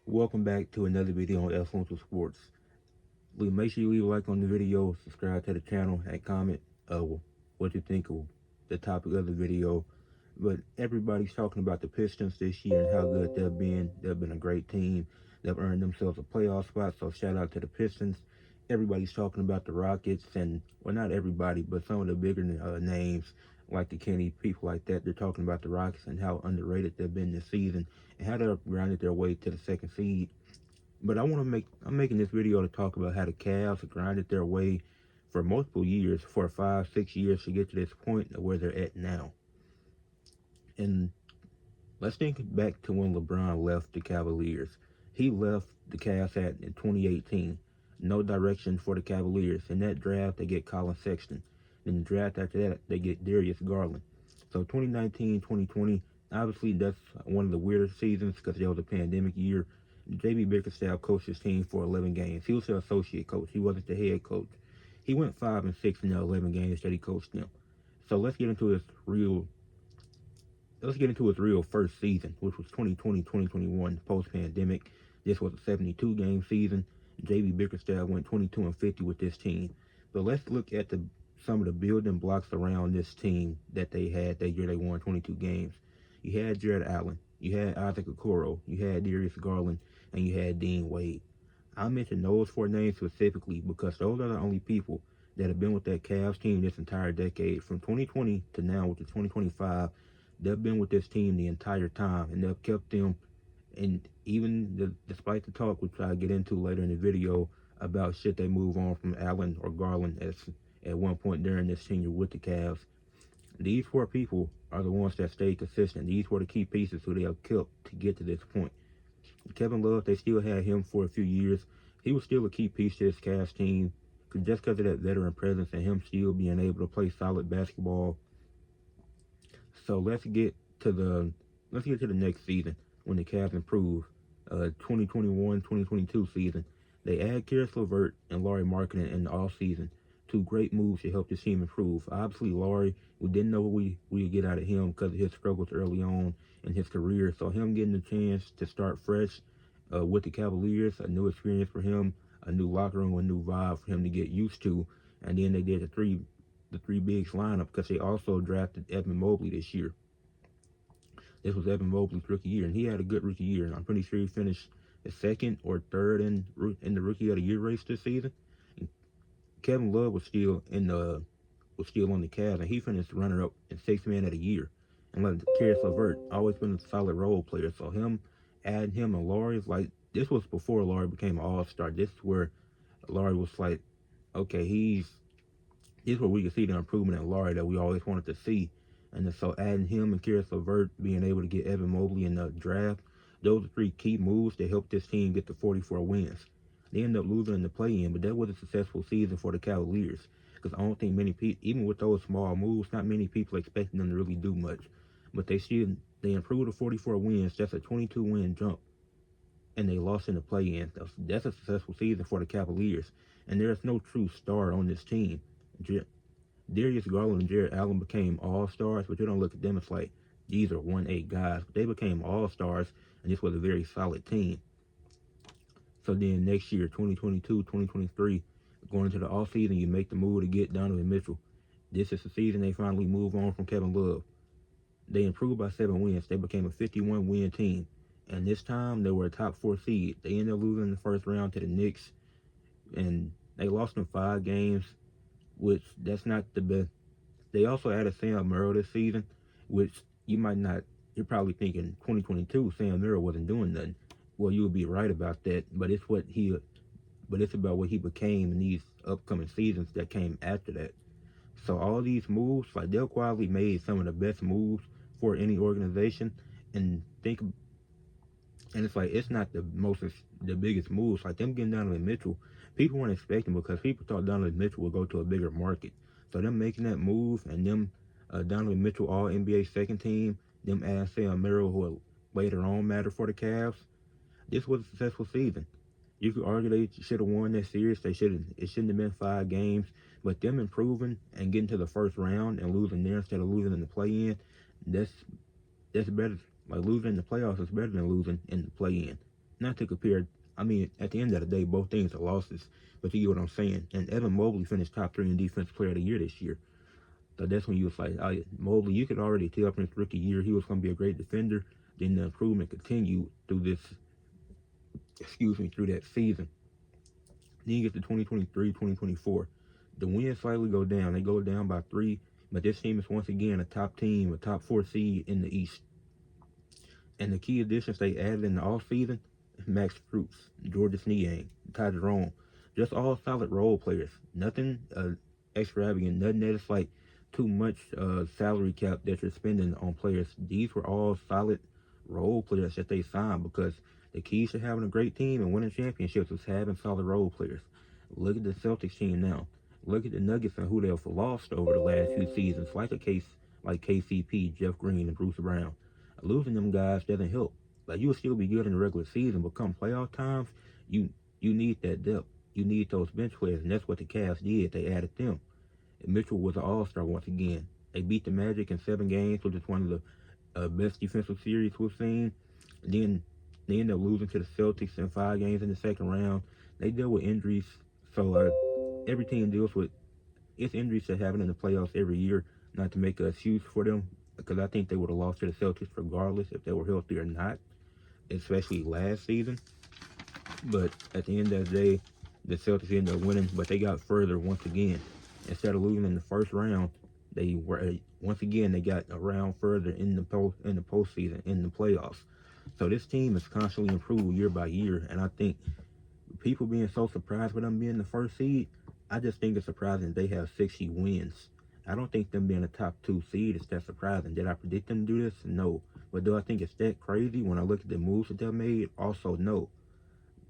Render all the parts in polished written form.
Welcome back to another video on Influential Sports. Make sure you leave a like on the video, subscribe to the channel, and comment what you think of the topic of the video. But everybody's talking about the Pistons this year and how good they've been. They've been a great team. They've earned themselves a playoff spot, so shout out to the Pistons. Everybody's talking about the Rockets, and well, not everybody, but some of the bigger names like the Kenny, people like that. They're talking about the Rockets and how underrated they've been this season and how they've grinded their way to the second seed. But I'm making this video to talk about how the Cavs have grinded their way for multiple years, for 5, 6 years to get to this point of where they're at now. And let's think back to when LeBron left the Cavaliers. He left the Cavs in 2018. No direction for the Cavaliers. In that draft, they get Colin Sexton. In the draft after that, they get Darius Garland. So 2019, 2020, obviously that's one of the weirder seasons because there was a pandemic year. J.B. Bickerstaff coached his team for 11 games. He was the associate coach. He wasn't the head coach. He went 5-6 in the 11 games that he coached them. So let's get into his real first season, which was 2020-2021, post-pandemic. This was a 72-game season. J.B. Bickerstaff went 22-50 with this team. But let's look at some of the building blocks around this team that they had that year they won 22 games. You had Jarrett Allen, you had Isaac Okoro, you had Darius Garland, and you had Dean Wade. I mentioned those four names specifically because those are the only people that have been with that Cavs team this entire decade, from 2020 to now, which is 2025. They've been with this team the entire time, and they've kept them. And despite the talk, which I'll get into later in the video, about should they move on from Allen or Garland at one point during this tenure with the Cavs, these four people are the ones that stayed consistent. These were the key pieces who they have kept to get to this point. Kevin Love, they still had him for a few years. He was still a key piece to this Cavs team, just because of that veteran presence and him still being able to play solid basketball. So let's get to the next season when the Cavs improve. 2021-2022 season. They add Caris LeVert and Lauri Markkanen in the offseason. Two great moves to help this team improve. Obviously, Lauri, we didn't know what we would get out of him because of his struggles early on in his career. So him getting the chance to start fresh with the Cavaliers, a new experience for him, a new locker room, a new vibe for him to get used to. And then they did the three bigs lineup because they also drafted Evan Mobley this year. This was Evan Mobley's rookie year, and he had a good rookie year. And I'm pretty sure he finished second or third in the rookie of the year race this season. And Kevin Love was still on the Cavs, and he finished runner up in sixth man of the year. And like Caris LeVert, always been a solid role player. So adding him and Lauri, like, this was before Lauri became an all-star. This is where Lauri was like, okay, this is where we can see the improvement in Lauri that we always wanted to see. And so adding him and Caris LeVert, being able to get Evan Mobley in the draft, those are three key moves that helped this team get to 44 wins. They ended up losing in the play-in, but that was a successful season for the Cavaliers. Because I don't think many people, even with those small moves, not many people expecting them to really do much. But they improved to 44 wins. That's a 22-win jump. And they lost in the play-in. That's a successful season for the Cavaliers. And there's no true star on this team. Darius Garland and Jarrett Allen became all-stars, but you don't look at them as like, these are 1-8 guys. But they became all-stars, and this was a very solid team. So then next year, 2022, 2023, going into the offseason, you make the move to get Donovan Mitchell. This is the season they finally move on from Kevin Love. They improved by 7 wins. They became a 51-win team. And this time, they were a top 4 seed. They ended up losing in the first round to the Knicks, and they lost in 5 games, which that's not the best. They also added Sam Merrill this season, which you're probably thinking 2022 Sam Merrill wasn't doing nothing. Well, you would be right about that, but it's about what he became in these upcoming seasons that came after that. So all these moves, like, they'll quietly made some of the best moves for any organization, and it's like, it's not the biggest moves. Like, them getting Donovan Mitchell, people weren't expecting, because people thought Donovan Mitchell would go to a bigger market. So them making that move, and them Donovan Mitchell all NBA second team, them adding Sam Merrill, who later on mattered for the Cavs, this was a successful season. You could argue they should have won that series. It shouldn't have been 5 games. But them improving and getting to the first round and losing there instead of losing in the play-in, that's better. Like, losing in the playoffs is better than losing in the play-in. not to compare. I mean, at the end of the day, both things are losses. But you get what I'm saying. And Evan Mobley finished top 3 in Defensive Player of the Year this year. So that's when you was like, oh, Mobley, you could already tell from his rookie year he was going to be a great defender. Then the improvement continued through through that season. Then you get to 2023, 2024. The wins slightly go down. They go down by 3, but this team is once again a top team, a top 4 seed in the East. And the key additions they added in the offseason, Max Strus, Georges Niang, Ty Jerome, just all solid role players. Nothing extravagant, nothing that is like too much salary cap that you're spending on players. These were all solid role players that they signed because the keys to having a great team and winning championships is having solid role players. Look at the Celtics team now. Look at the Nuggets and who they've lost over the last few seasons, like a case like KCP, Jeff Green, and Bruce Brown. Losing them guys doesn't help. Like, you'll still be good in the regular season, but come playoff times, you need that depth. You need those bench players, and that's what the Cavs did. They added them. And Mitchell was an all-star once again. They beat the Magic in 7 games, which is one of the best defensive series we've seen. And then they ended up losing to the Celtics in 5 games in the second round. They deal with injuries, so every team deals with its injuries that happen in the playoffs every year. Not to make an excuse for them, because I think they would have lost to the Celtics regardless if they were healthy or not, especially last season. But at the end of the day, the Celtics ended up winning, but they got further once again. Instead of losing in the first round, they got a round further in the postseason, in the playoffs. So this team has constantly improved year by year, and I think people being so surprised with them being the first seed, I just think it's surprising they have 60 wins. I don't think them being a top 2 seed is that surprising. Did I predict them to do this? No. But do I think it's that crazy when I look at the moves that they've made? Also, no.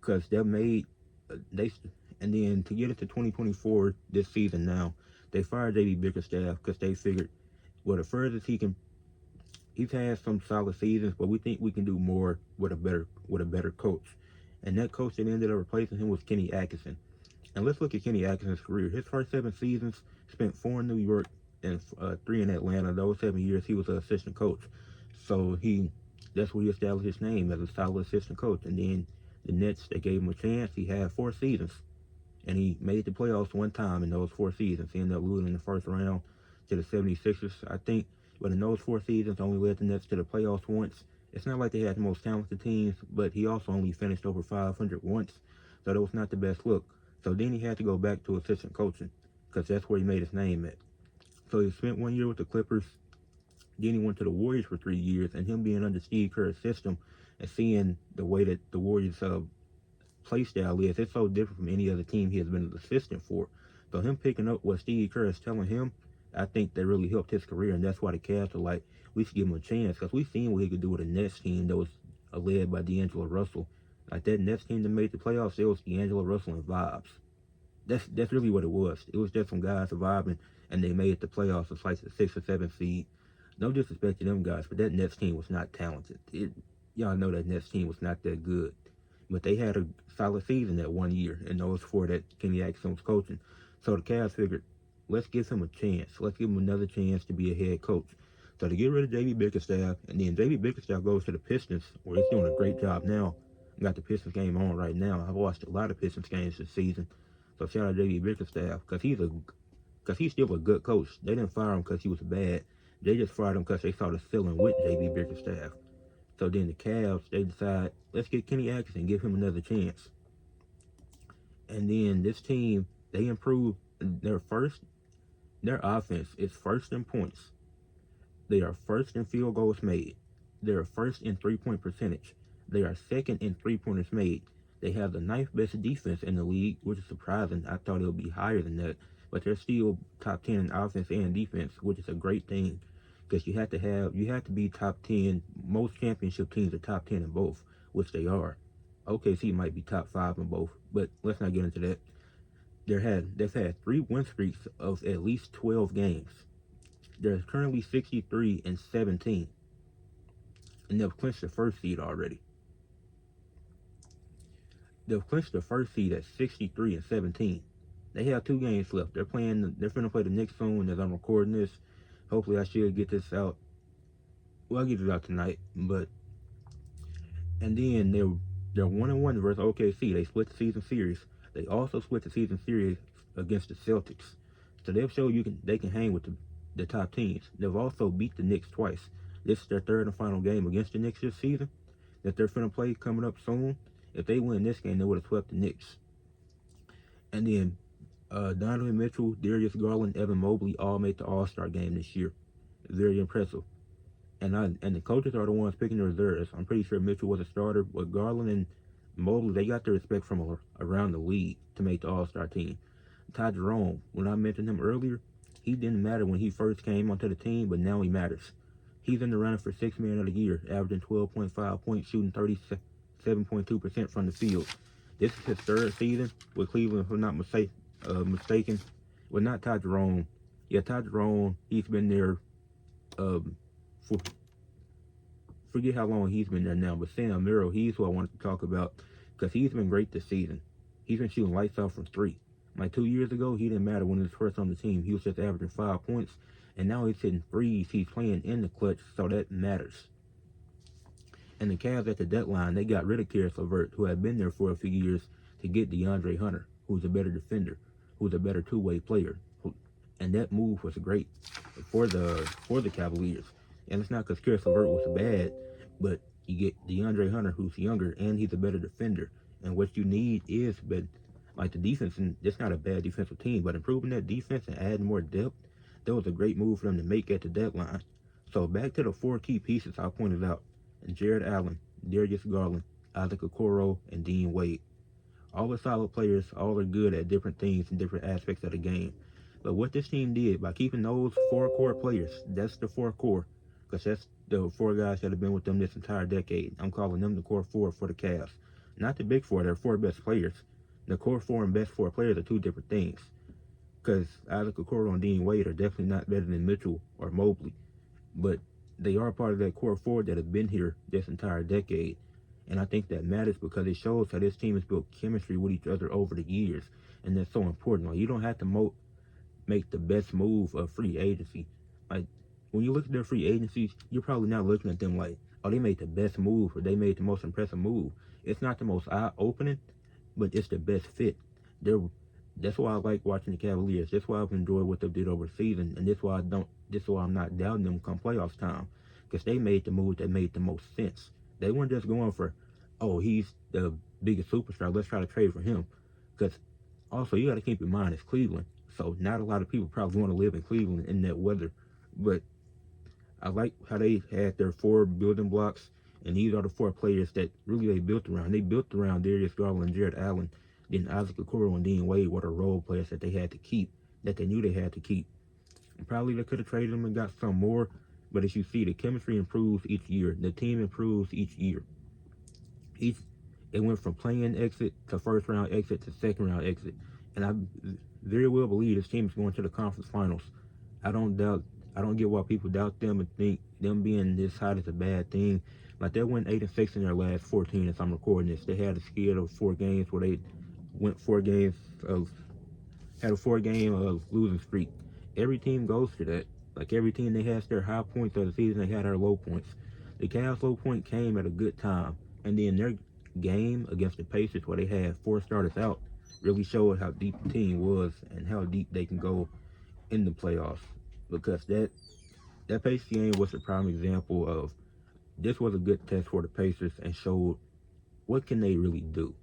Because they've made, and then to get into 2024 this season now, they fired JB Bickerstaff because they figured, well, the furthest he's had some solid seasons, but we think we can do more with a better coach. And that coach that ended up replacing him was Kenny Atkinson. And let's look at Kenny Atkinson's career. His first 7 seasons, spent 4 in New York and 3 in Atlanta. Those 7 years, he was an assistant coach. So that's where he established his name as a solid assistant coach. And then the Nets, they gave him a chance. He had 4 seasons. And he made the playoffs 1 time in those 4 seasons. He ended up losing in the first round to the 76ers, I think. But in those 4 seasons, only led the Nets to the playoffs once. It's not like they had the most talented teams, but he also only finished over 500 once. So that was not the best look. So then he had to go back to assistant coaching because that's where he made his name at. So he spent 1 year with the Clippers. Then he went to the Warriors for 3 years, and him being under Steve Kerr's system and seeing the way that the Warriors' play style is, it's so different from any other team he has been an assistant for. So him picking up what Steve Kerr is telling him, I think that really helped his career, and that's why the Cavs are like, we should give him a chance because we've seen what he could do with a Nets team that was led by D'Angelo Russell. Like that Nets team that made the playoffs, it was D'Angelo Russell and vibes. That's really what it was. It was just some guys surviving, and they made the playoffs as like the 6th or 7th seed. No disrespect to them guys, but that Nets team was not talented. Y'all know that Nets team was not that good. But they had a solid season that 1 year, and those 4 that Kenny Atkinson was coaching. So the Cavs figured, let's give him a chance. Let's give him another chance to be a head coach. So to get rid of J.B. Bickerstaff, and then J.B. Bickerstaff goes to the Pistons, where he's doing a great job now. Got the Pistons game on right now. I've watched a lot of Pistons games this season. So shout out J.B. Bickerstaff, because he's still a good coach. They didn't fire him because he was bad. They just fired him because they saw the ceiling with J.B. Bickerstaff. So then the Cavs, they decide, let's get Kenny Atkinson, give him another chance. And then this team, they improve their offense is first in points. They are first in field goals made. They are first in 3-point percentage. They are second in 3-pointers made. They have the 9th best defense in the league, which is surprising. I thought it would be higher than that. But they're still top 10 in offense and defense, which is a great thing. Because you have to be top 10. Most championship teams are top 10 in both, which they are. OKC might be top 5 in both, but let's not get into that. They've had 3 win streaks of at least 12 games. They're currently 63-17, and they've clinched the first seed already. They've clinched the first seed at 63-17. They have 2 games left. They're finna play the Knicks soon as I'm recording this. Hopefully I should get this out. Well, I'll get it out tonight, and then They're 1-1 versus OKC. They split the season series. They also split the season series against the Celtics. So they've shown they can hang with the top teams. They've also beat the Knicks twice. This is their third and final game against the Knicks this season that they're finna play coming up soon. If they win this game, they would have swept the Knicks. And then Donovan Mitchell, Darius Garland, Evan Mobley all made the All-Star game this year. Very impressive. And the coaches are the ones picking the reserves. I'm pretty sure Mitchell was a starter, but Garland and Mobley, they got the respect from around the league to make the All-Star team. Ty Jerome, when I mentioned him earlier, he didn't matter when he first came onto the team, but now he matters. He's in the running for 6th man of the year, averaging 12.5 points, shooting 37.2% from the field. This is his third season with Cleveland, if I'm not mistaken. Well, not Ty Jerome. Yeah, Ty Jerome, he's been there forget how long he's been there now, but Sam Merrill, he's who I wanted to talk about because he's been great this season. He's been shooting lights out from 3. Like 2 years ago, he didn't matter when he was first on the team. He was just averaging 5 points, and now he's hitting threes. He's playing in the clutch, so that matters. And the Cavs at the deadline, they got rid of Caris LeVert, who had been there for a few years, to get DeAndre Hunter, who's a better defender, who's a better two-way player. And that move was great for the Cavaliers. And it's not because Caris LeVert was bad, but you get DeAndre Hunter, who's younger, and he's a better defender. And what you need is, like the defense, and it's not a bad defensive team, but improving that defense and adding more depth, that was a great move for them to make at the deadline. So back to the 4 key pieces I pointed out. Jared Allen, Darius Garland, Isaac Okoro, and Dean Wade. All are solid players, all are good at different things and different aspects of the game. But what this team did, by keeping those 4 core players, that's the 4 core, because that's the 4 guys that have been with them this entire decade. I'm calling them the core 4 for the Cavs. Not the big 4, they're 4 best players. The core 4 and best 4 players are 2 different things. Because Isaac Okoro and Dean Wade are definitely not better than Mitchell or Mobley. But they are part of that core 4 that have been here this entire decade. And I think that matters because it shows how this team has built chemistry with each other over the years. And that's so important. Like, you don't have to make the best move of free agency. Like, when you look at their free agencies, you're probably not looking at them like, oh, they made the best move or they made the most impressive move. It's not the most eye-opening, but it's the best fit. That's why I like watching the Cavaliers. That's why I've enjoyed what they did over the season, and that's why I'm not doubting them come playoffs time, because they made the move that made the most sense. They weren't just going for, oh, he's the biggest superstar, let's try to trade for him. Because also you got to keep in mind it's Cleveland, so not a lot of people probably want to live in Cleveland in that weather. But I like how they had their 4 building blocks, and these are the 4 players that really they built around. They built around Darius Garland and Jared Allen. Then Isaac Okoro and Dean Wade were the role players that they had to keep, that they knew they had to keep. And probably they could have traded them and got some more, but as you see, the chemistry improves each year. The team improves each year. It went from play-in exit to first-round exit to second-round exit. And I very well believe this team is going to the conference finals. I don't get why people doubt them and think them being this hot is a bad thing. Like, they went 8-6 in their last 14 as I'm recording this. They had a skid of 4 games where they went 4 games had a 4-game losing streak. Every team goes to that. Like, every team, they has their high points of the season, they had their low points. The Cavs' low point came at a good time, and then their game against the Pacers, where they had 4 starters out, really showed how deep the team was and how deep they can go in the playoffs. Because that Pacers game was a prime example of this was a good test for the Pacers and showed what can they really do.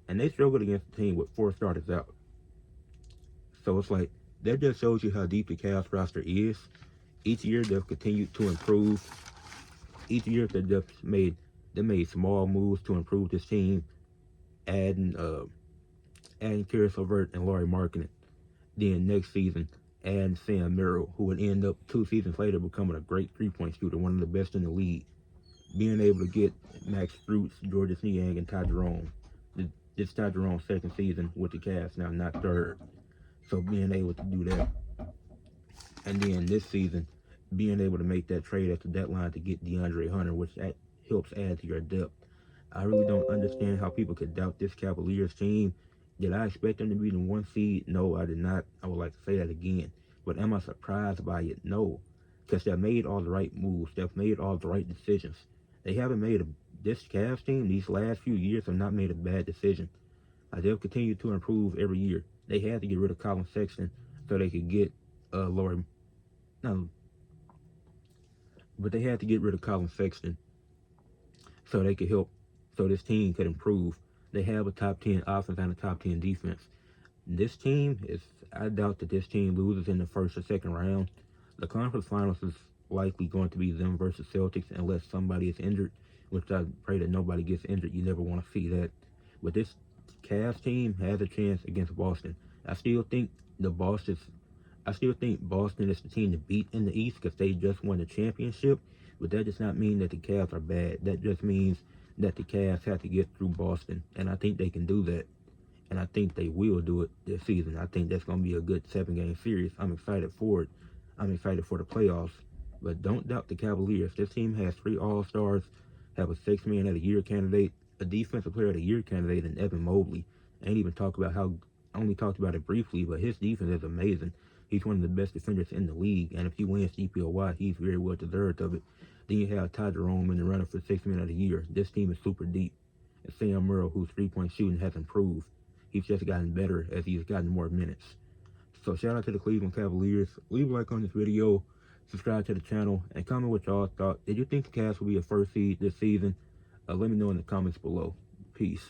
And they struggled against a team with 4 starters out. So it's like, that just shows you how deep the Cavs roster is. Each year they've continued to improve. Each year they made small moves to improve this team, adding Caris LeVert and Lauri Markkanen. Then next season, adding Sam Merrill, who would end up 2 seasons later becoming a great 3-point shooter, one of the best in the league. Being able to get Max Strus, Georges Niang, and Ty Jerome. It's Ty Jerome's 2nd season with the Cavs now, not 3rd. So being able to do that. And then this season, being able to make that trade at the deadline to get DeAndre Hunter, which helps add to your depth. I really don't understand how people could doubt this Cavaliers team. Did I expect them to be the 1 seed? No, I did not. I would like to say that again. But am I surprised by it? No. Because they've made all the right moves. They've made all the right decisions. They haven't made this Cavs team, these last few years, have not made a bad decision. They'll continue to improve every year. They had to get rid of Colin Sexton so they could get Laurie. No, but they had to get rid of Colin Sexton so they could help, so this team could improve. They have a top 10 offense and a top 10 defense. This team is, I doubt that this team loses in the first or second round. The conference finals is likely going to be them versus Celtics unless somebody is injured, which I pray that nobody gets injured. You never want to see that. But this Cavs team has a chance against Boston. I still think Boston is the team to beat in the East because they just won the championship. But that does not mean that the Cavs are bad. That just means that the Cavs have to get through Boston, and I think they can do that. And I think they will do it this season. I think that's going to be a good 7-game series. I'm excited for it. I'm excited for the playoffs. But don't doubt the Cavaliers. This team has 3 All-Stars, have a 6-man of the year candidate, a defensive player of the year candidate, and Evan Mobley. I only talked about it briefly, but his defense is amazing. He's one of the best defenders in the league, and if he wins DPOY, he's very well deserved of it. Then you have Ty Jerome in the runner for 6-man of the year. This team is super deep. And Sam Merrill, whose 3-point shooting has improved. He's just gotten better as he's gotten more minutes. So shout out to the Cleveland Cavaliers. Leave a like on this video, subscribe to the channel, and comment what y'all thought. Did you think the Cavs will be a first seed this season? Let me know in the comments below. Peace.